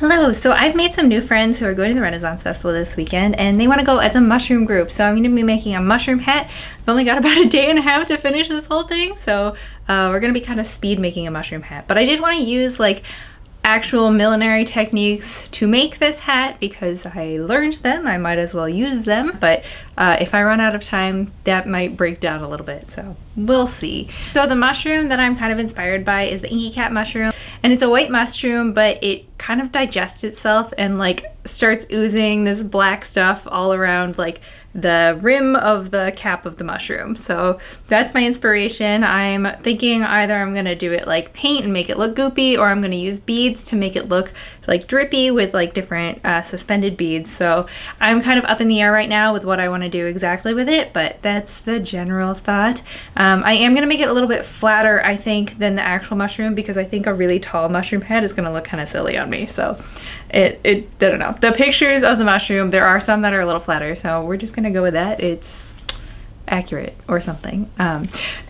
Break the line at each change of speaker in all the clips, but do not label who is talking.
Hello, so I've made some new friends who are going to the Renaissance Festival this weekend and they want to go as a mushroom group. So I'm going to be making a mushroom hat. I've only got about a day and a half to finish this whole thing, so we're going to be kind of speed making a mushroom hat. But I did want to use like actual millinery techniques to make this hat because I learned them. I might as well use them, but if I run out of time, that might break down a little bit, so we'll see. So the mushroom that I'm kind of inspired by is the inky cat mushroom, and it's a white mushroom, but it kind of digests itself and like starts oozing this black stuff all around like the rim of the cap of the mushroom. So that's my inspiration. I'm thinking either I'm gonna do it like paint and make it look goopy, or I'm gonna use beads to make it look like drippy with like different suspended beads. So I'm kind of up in the air right now with what I want to do exactly with it, but that's the general thought. I am gonna make it a little bit flatter, I think, than the actual mushroom, because I think a really tall mushroom head is gonna look kind of silly on me. So I don't know. The pictures of the mushroom, there are some that are a little flatter, so we're just gonna go with that. It's accurate or something.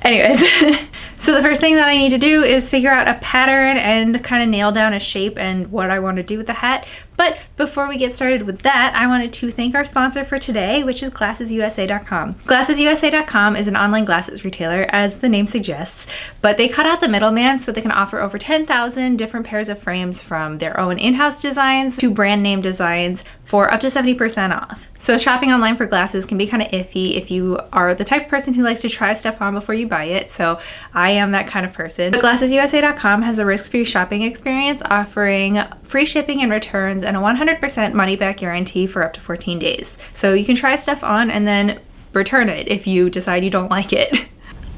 Anyways, so the first thing that I need to do is figure out a pattern and kind of nail down a shape and what I want to do with the hat. But before we get started with that, I wanted to thank our sponsor for today, which is GlassesUSA.com. GlassesUSA.com is an online glasses retailer, as the name suggests, but they cut out the middleman so they can offer over 10,000 different pairs of frames, from their own in-house designs to brand name designs, for up to 70% off. So shopping online for glasses can be kind of iffy if you are the type of person who likes to try stuff on before you buy it. So I am that kind of person. But GlassesUSA.com has a risk-free shopping experience, offering free shipping and returns and a 100% money-back guarantee for up to 14 days. So you can try stuff on and then return it if you decide you don't like it.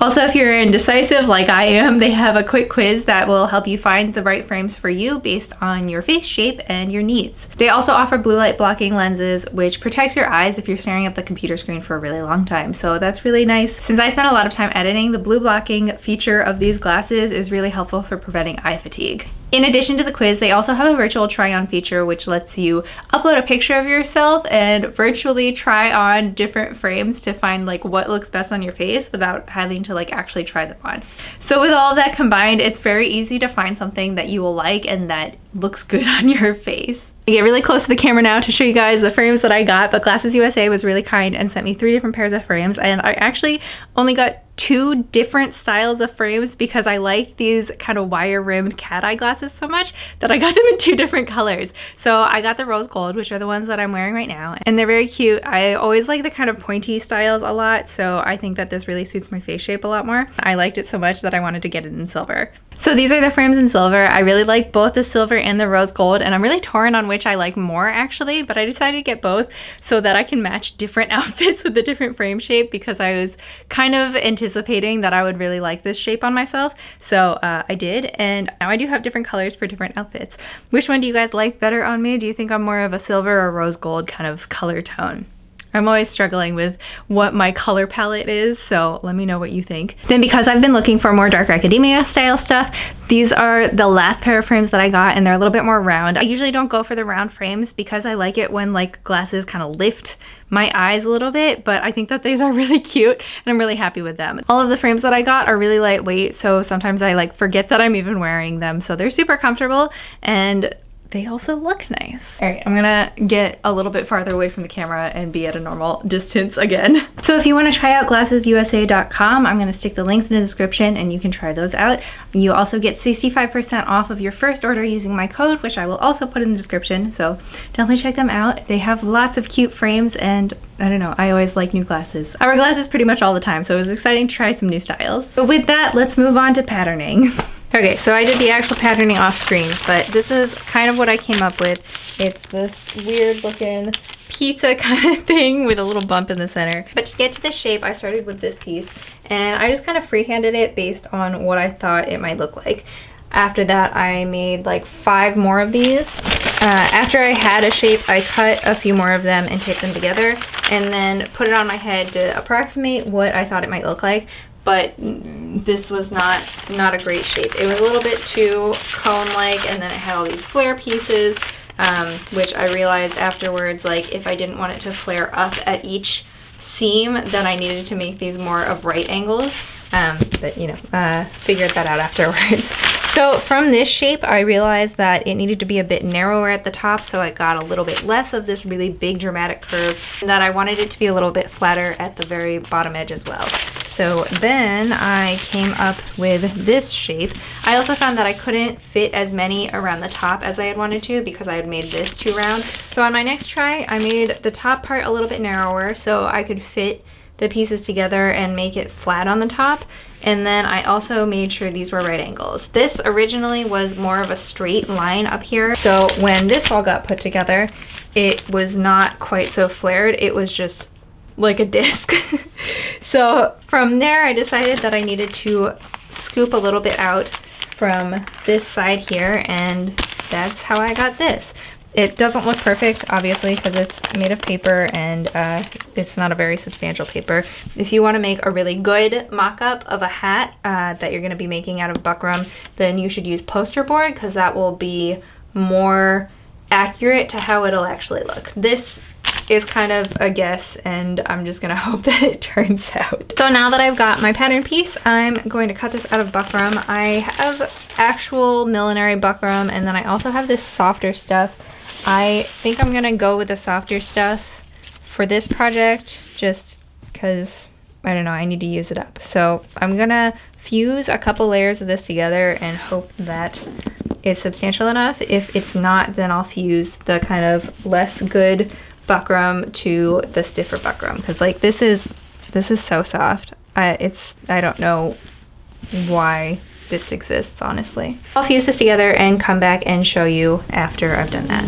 Also, if you're indecisive like I am, they have a quick quiz that will help you find the right frames for you based on your face shape and your needs. They also offer blue light blocking lenses, which protects your eyes if you're staring at the computer screen for a really long time. So that's really nice. Since I spend a lot of time editing, the blue blocking feature of these glasses is really helpful for preventing eye fatigue. In addition to the quiz, they also have a virtual try-on feature, which lets you upload a picture of yourself and virtually try on different frames to find like what looks best on your face without having to like actually try them on. So with all of that combined, it's very easy to find something that you will like and that looks good on your face. I get really close to the camera now to show you guys the frames that I got, but Glasses USA was really kind and sent me 3 different pairs of frames, and I actually only got 2 different styles of frames because I liked these kind of wire-rimmed cat eye glasses so much that I got them in 2 different colors. So I got the rose gold, which are the ones that I'm wearing right now, and they're very cute. I always like the kind of pointy styles a lot, so I think that this really suits my face shape a lot more. I liked it so much that I wanted to get it in silver. So these are the frames in silver. I really like both the silver and the rose gold, and I'm really torn on which I like more actually, but I decided to get both so that I can match different outfits with the different frame shape, because I was kind of anticipating that I would really like this shape on myself. So I did, and now I do have different colors for different outfits. Which one do you guys like better on me? Do you think I'm more of a silver or rose gold kind of color tone? I'm always struggling with what my color palette is, so let me know what you think. Then, because I've been looking for more dark academia style stuff, these are the last pair of frames that I got, and they're a little bit more round. I usually don't go for the round frames because I like it when like glasses kind of lift my eyes a little bit, but I think that these are really cute and I'm really happy with them. All of the frames that I got are really lightweight, so sometimes I like forget that I'm even wearing them, so they're super comfortable and they also look nice. All right, I'm gonna get a little bit farther away from the camera and be at a normal distance again. So if you wanna try out GlassesUSA.com, I'm gonna stick the links in the description and you can try those out. You also get 65% off of your first order using my code, which I will also put in the description, so definitely check them out. They have lots of cute frames, and I don't know, I always like new glasses. I wear glasses pretty much all the time, so it was exciting to try some new styles. So with that, let's move on to patterning. Okay, so I did the actual patterning off screen, but this is kind of what I came up with. It's this weird looking pizza kind of thing with a little bump in the center. But to get to the shape, I started with this piece, and I just kind of freehanded it based on what I thought it might look like. After that, I made like 5 more of these. After I had a shape, I cut a few more of them and taped them together, and then put it on my head to approximate what I thought it might look like. But this was not a great shape. It was a little bit too cone-like, and then it had all these flare pieces, which I realized afterwards, like if I didn't want it to flare up at each seam, then I needed to make these more of right angles. But you know, figured that out afterwards. So from this shape, I realized that it needed to be a bit narrower at the top, so I got a little bit less of this really big dramatic curve, and that I wanted it to be a little bit flatter at the very bottom edge as well. So then I came up with this shape. I also found that I couldn't fit as many around the top as I had wanted to because I had made this too round. So on my next try, I made the top part a little bit narrower so I could fit the pieces together and make it flat on the top. And then I also made sure these were right angles. This originally was more of a straight line up here. So when this all got put together, it was not quite so flared. It was just like a disc. So from there, I decided that I needed to scoop a little bit out from this side here, and that's how I got this. It doesn't look perfect, obviously, because it's made of paper and it's not a very substantial paper. If you want to make a really good mock-up of a hat that you're going to be making out of Buckram, then you should use poster board, because that will be more accurate to how it'll actually look. This is kind of a guess, and I'm just gonna hope that it turns out. So now that I've got my pattern piece, I'm going to cut this out of Buckram. I have actual millinery Buckram, and then I also have this softer stuff. I think I'm gonna go with the softer stuff for this project just because, I don't know, I need to use it up. So I'm gonna fuse a couple layers of this together and hope that it's substantial enough. If it's not, then I'll fuse the kind of less good Buckram to the stiffer Buckram, because like this is so soft. I don't know why this exists, honestly. I'll fuse this together and come back and show you after I've done that.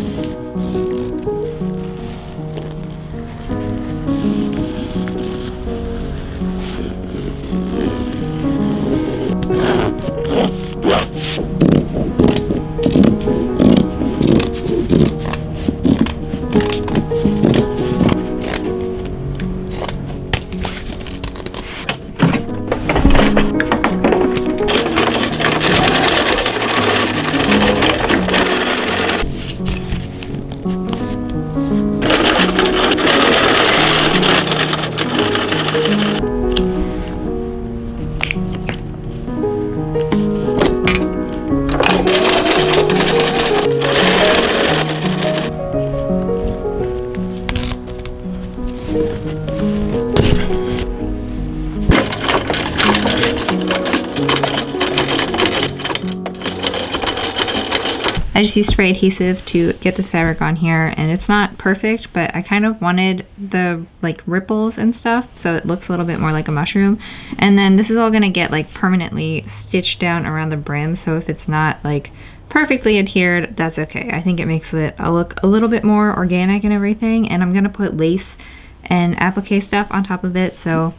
I just used spray adhesive to get this fabric on here, and it's not perfect, but I kind of wanted the like ripples and stuff so it looks a little bit more like a mushroom. And then this is all gonna get like permanently stitched down around the brim, so if it's not like perfectly adhered, that's okay. I think it makes it look a little bit more organic and everything. And I'm gonna put lace and applique stuff on top of it, so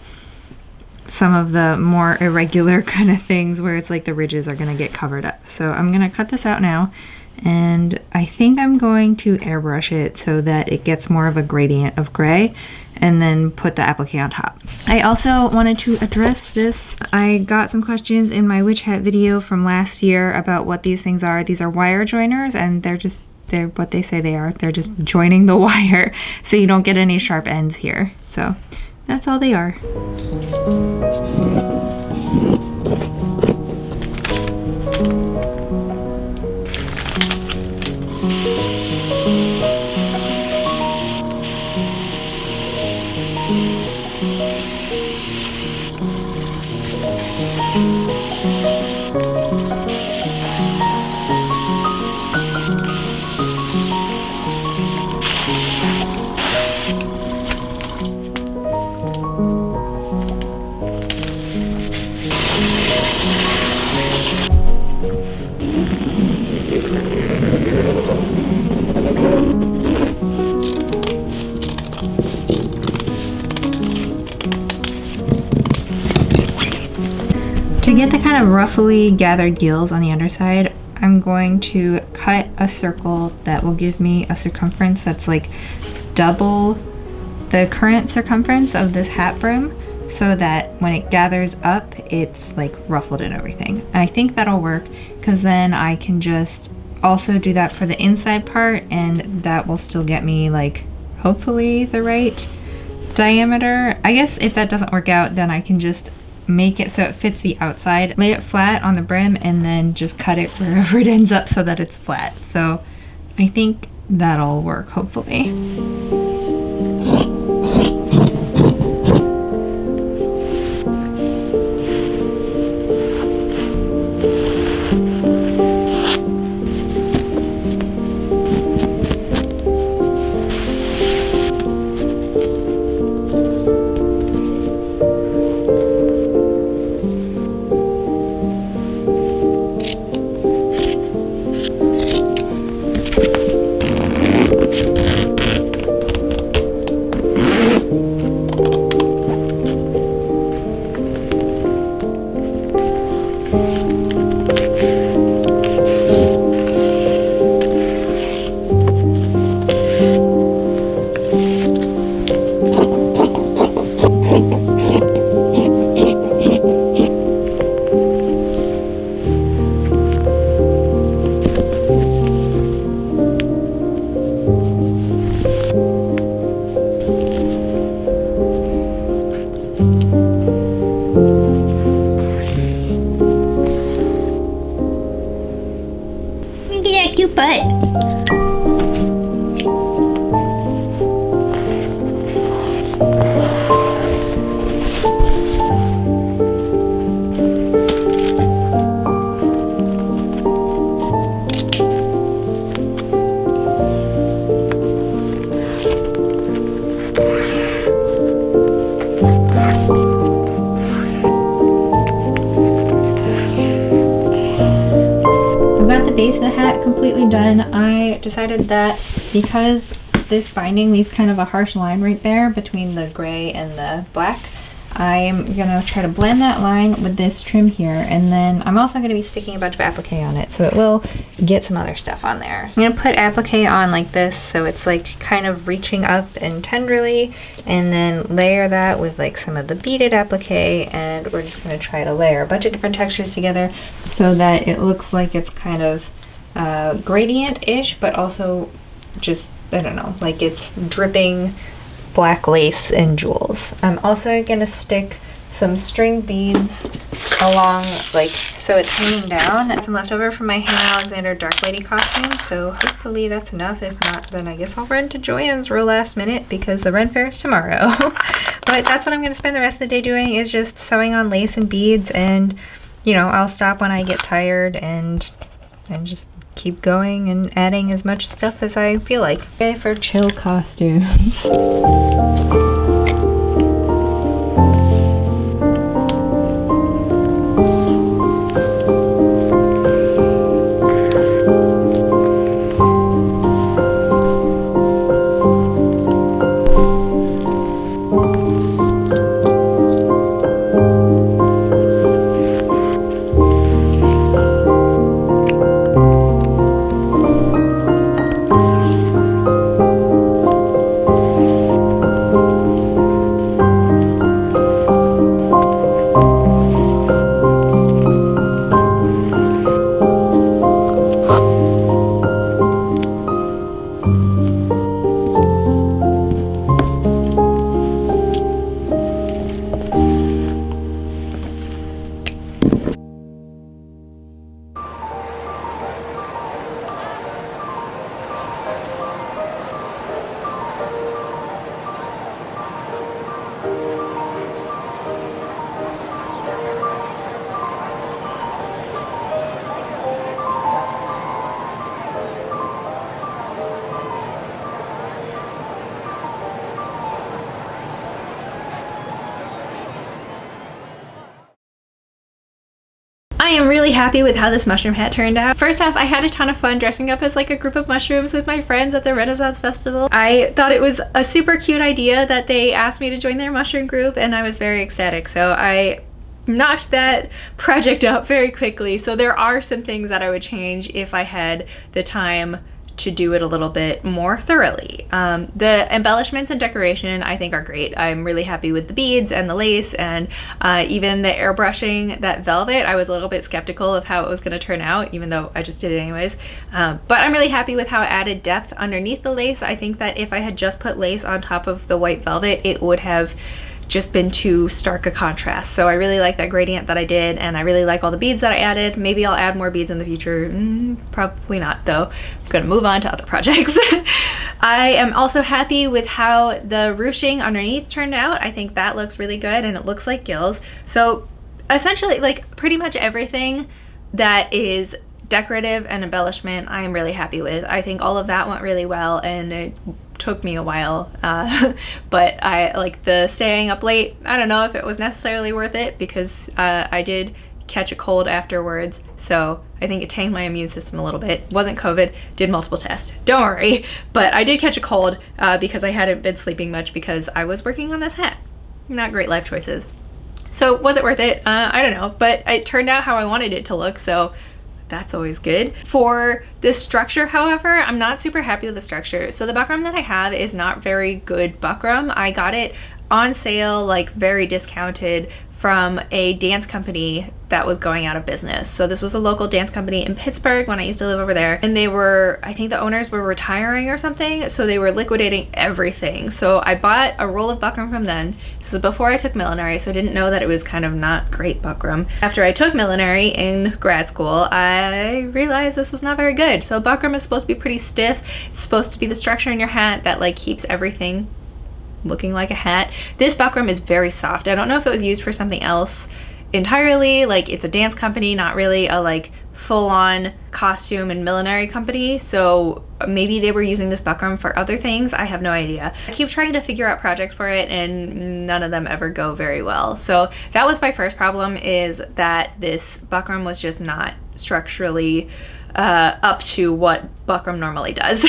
some of the more irregular kind of things where it's like the ridges are gonna get covered up. So I'm gonna cut this out now, and I think I'm going to airbrush it so that it gets more of a gradient of gray, and then put the applique on top. I also wanted to address this. I got some questions in my witch hat video from last year about what these things are. These are wire joiners, and they're what they say they are. They're just joining the wire so you don't get any sharp ends here. So that's all they are. To get the kind of roughly gathered gills on the underside, I'm going to cut a circle that will give me a circumference that's like double the current circumference of this hat brim, so that when it gathers up, it's like ruffled and everything. I think that'll work, because then I can just also do that for the inside part, and that will still get me like hopefully the right diameter. I guess if that doesn't work out, then I can just make it so it fits the outside, lay it flat on the brim, and then just cut it wherever it ends up so that it's flat. So I think that'll work, hopefully. But base of the hat completely done. I decided that because this binding leaves kind of a harsh line right there between the gray and the black, I'm gonna try to blend that line with this trim here, and then I'm also gonna be sticking a bunch of applique on it so it will get some other stuff on there. So I'm gonna put applique on like this so it's like kind of reaching up and tenderly, and then layer that with like some of the beaded applique, and we're just gonna try to layer a bunch of different textures together so that it looks like it's kind of gradient-ish, but also just, I don't know, like it's dripping black lace and jewels. I'm also gonna stick some string beads along, like, so it's hanging down. Some leftover from my Hannah Alexander Dark Lady costume, so hopefully that's enough. If not, then I guess I'll run to Joann's real last minute because the Ren Fair is tomorrow. But that's what I'm gonna spend the rest of the day doing, is just sewing on lace and beads, and you know, I'll stop when I get tired and just keep going and adding as much stuff as I feel like. Okay, for chill costumes. I am really happy with how this mushroom hat turned out. First off, I had a ton of fun dressing up as like a group of mushrooms with my friends at the Renaissance Festival. I thought it was a super cute idea that they asked me to join their mushroom group, and I was very ecstatic. So I knocked that project up very quickly. So there are some things that I would change if I had the time to do it a little bit more thoroughly. The embellishments and decoration I think are great. I'm really happy with the beads and the lace, and even the airbrushing that velvet. I was a little bit skeptical of how it was going to turn out, even though I just did it anyways. But I'm really happy with how it added depth underneath the lace. I think that if I had just put lace on top of the white velvet, it would have just been too stark a contrast. So I really like that gradient that I did, and I really like all the beads that I added. Maybe I'll add more beads in the future. Probably not though. I'm gonna move on to other projects. I am also happy with how the ruching underneath turned out. I think that looks really good, and it looks like gills. So essentially, like, pretty much everything that is decorative and embellishment I am really happy with. I think all of that went really well, and it took me a while, but I like the staying up late. I don't know if it was necessarily worth it, because I did catch a cold afterwards, so I think it tanked my immune system a little bit. Wasn't COVID, did multiple tests, don't worry, but I did catch a cold because I hadn't been sleeping much because I was working on this hat. Not great life choices. So was it worth it? I don't know, but it turned out how I wanted it to look, so that's always good. For the structure, however, I'm not super happy with the structure. So the buckram that I have is not very good buckram. I got it on sale, like very discounted, from a dance company that was going out of business. So this was a local dance company in Pittsburgh when I used to live over there, and they were, I think the owners were retiring or something, so they were liquidating everything. So I bought a roll of buckram from them. This was before I took millinery, so I didn't know that it was kind of not great buckram. After I took millinery in grad school, I realized this was not very good. So buckram is supposed to be pretty stiff. It's supposed to be the structure in your hat that like keeps everything looking like a hat. This buckram is very soft. I don't know if it was used for something else entirely, like it's a dance company, not really a like full-on costume and millinery company, so maybe they were using this buckram for other things. I have no idea. I keep trying to figure out projects for it, and none of them ever go very well. So that was my first problem, is that this buckram was just not structurally up to what buckram normally does.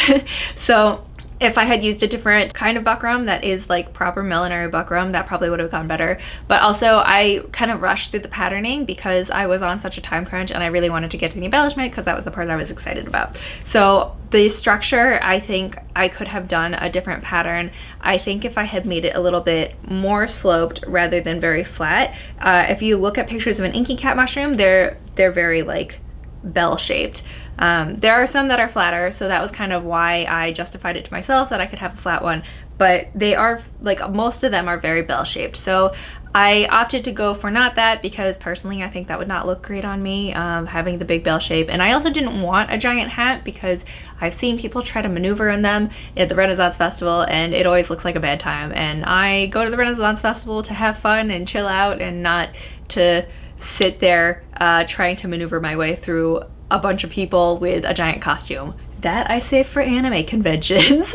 So if I had used a different kind of buckram that is like proper millinery buckram, that probably would have gone better. But also I kind of rushed through the patterning because I was on such a time crunch, and I really wanted to get to the embellishment because that was the part I was excited about. So the structure, I think I could have done a different pattern. I think if I had made it a little bit more sloped rather than very flat. If you look at pictures of an inky cat mushroom, they're very like bell-shaped. There are some that are flatter, so that was kind of why I justified it to myself that I could have a flat one, but they are, like, most of them are very bell-shaped. So I opted to go for not that, because personally I think that would not look great on me, having the big bell shape. And I also didn't want a giant hat because I've seen people try to maneuver in them at the Renaissance Festival, and it always looks like a bad time. And I go to the Renaissance Festival to have fun and chill out, and not to sit there trying to maneuver my way through a bunch of people with a giant costume. That I save for anime conventions.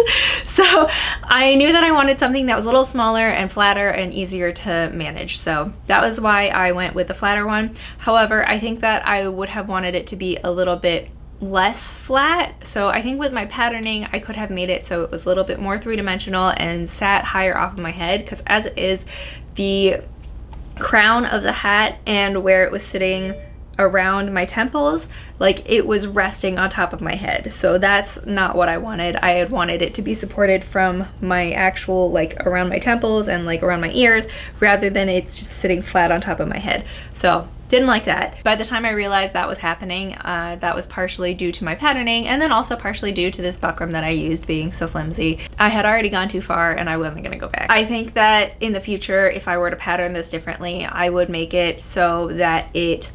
So I knew that I wanted something that was a little smaller and flatter and easier to manage. So that was why I went with the flatter one. However, I think that I would have wanted it to be a little bit less flat. So I think with my patterning, I could have made it so it was a little bit more three-dimensional and sat higher off of my head, because as it is, the crown of the hat and where it was sitting around my temples, like it was resting on top of my head. So that's not what I wanted. I had wanted it to be supported from my actual, like, around my temples and like around my ears, rather than it's just sitting flat on top of my head. So didn't like that. By the time I realized that was happening, that was partially due to my patterning, and then also partially due to this buckram that I used being so flimsy. I had already gone too far, and I wasn't gonna go back. I think that in the future, if I were to pattern this differently, I would make it so that it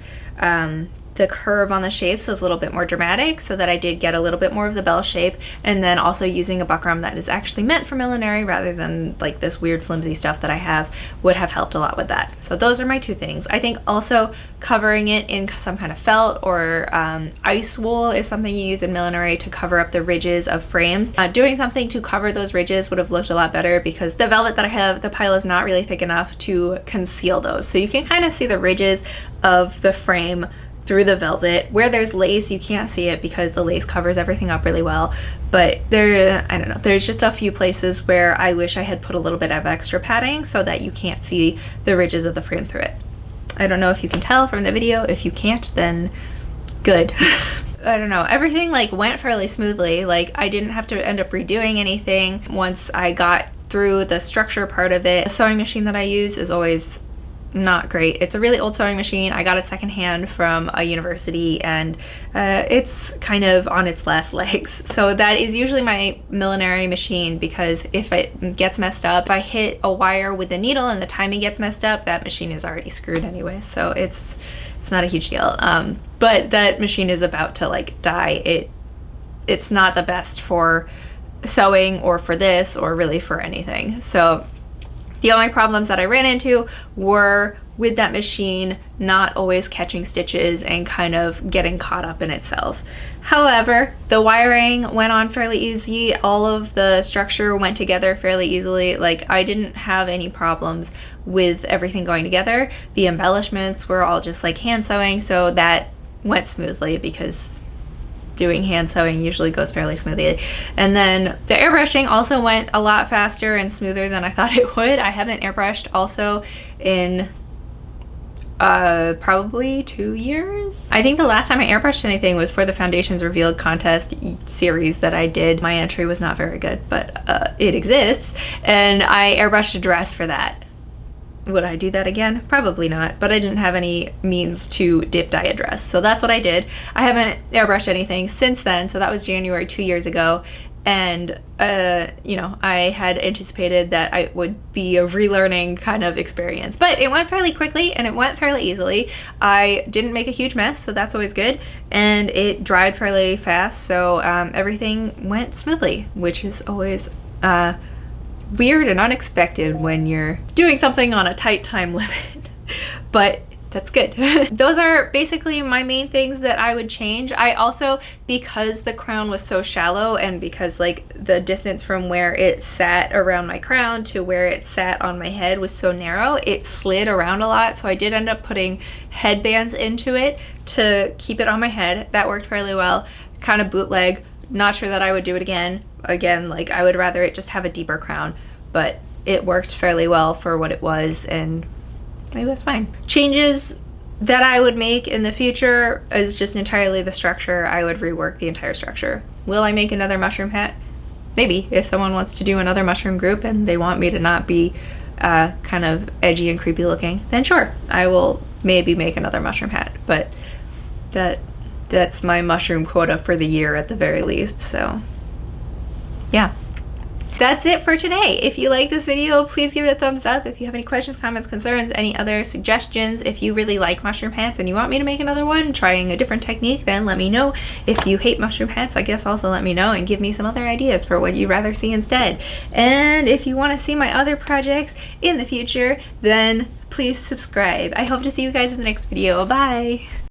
the curve on the shapes was a little bit more dramatic, so that I did get a little bit more of the bell shape, and then also using a buckram that is actually meant for millinery rather than like this weird flimsy stuff that I have would have helped a lot with that. So those are my two things. I think also covering it in some kind of felt or ice wool is something you use in millinery to cover up the ridges of frames. Doing something to cover those ridges would have looked a lot better, because the velvet that I have, the pile is not really thick enough to conceal those. So you can kind of see the ridges of the frame through the velvet. Where there's lace, you can't see it because the lace covers everything up really well. But there, I don't know, there's just a few places where I wish I had put a little bit of extra padding so that you can't see the ridges of the frame through it. I don't know if you can tell from the video. If you can't, then good. I don't know, everything like went fairly smoothly. Like I didn't have to end up redoing anything once I got through the structure part of it. The sewing machine that I use is always not great. It's a really old sewing machine. I got it secondhand from a university, and it's kind of on its last legs. So that is usually my millinery machine, because if it gets messed up, if I hit a wire with the needle and the timing gets messed up, that machine is already screwed anyway. So it's not a huge deal. But that machine is about to like die. It's not the best for sewing or for this or really for anything. So the only problems that I ran into were with that machine not always catching stitches and kind of getting caught up in itself. However, the wiring went on fairly easy. All of the structure went together fairly easily. Like, I didn't have any problems with everything going together. The embellishments were all just like hand sewing, so that went smoothly because doing hand sewing usually goes fairly smoothly. And then the airbrushing also went a lot faster and smoother than I thought it would. I haven't airbrushed also in probably 2 years. I think the last time I airbrushed anything was for the Foundations Revealed contest series that I did. My entry was not very good, but it exists, and I airbrushed a dress for that. Would I do that again? Probably not, but I didn't have any means to dip dye a dress, so that's what I did. I haven't airbrushed anything since then, so that was January 2 years ago, and you know, I had anticipated that it would be a relearning kind of experience, but it went fairly quickly and it went fairly easily. I didn't make a huge mess, so that's always good, and it dried fairly fast, so everything went smoothly, which is always weird and unexpected when you're doing something on a tight time limit, but that's good. Those are basically my main things that I would change. I also, because the crown was so shallow and because like the distance from where it sat around my crown to where it sat on my head was so narrow, it slid around a lot, so I did end up putting headbands into it to keep it on my head. That worked fairly well. Kind of bootleg. Not sure that I would do it again. Like, I would rather it just have a deeper crown, but it worked fairly well for what it was, and it was fine. Changes that I would make in the future is just entirely the structure. I would rework the entire structure. Will I make another mushroom hat? Maybe. If someone wants to do another mushroom group and they want me to not be kind of edgy and creepy looking, then sure, I will maybe make another mushroom hat, but that's my mushroom quota for the year at the very least. So yeah, that's it for today. If you like this video, please give it a thumbs up. If you have any questions, comments, concerns, any other suggestions, if you really like mushroom hats and you want me to make another one trying a different technique, then let me know. If you hate mushroom hats, I guess also let me know and give me some other ideas for what you'd rather see instead. And if you want to see my other projects in the future, then please subscribe. I hope to see you guys in the next video. Bye!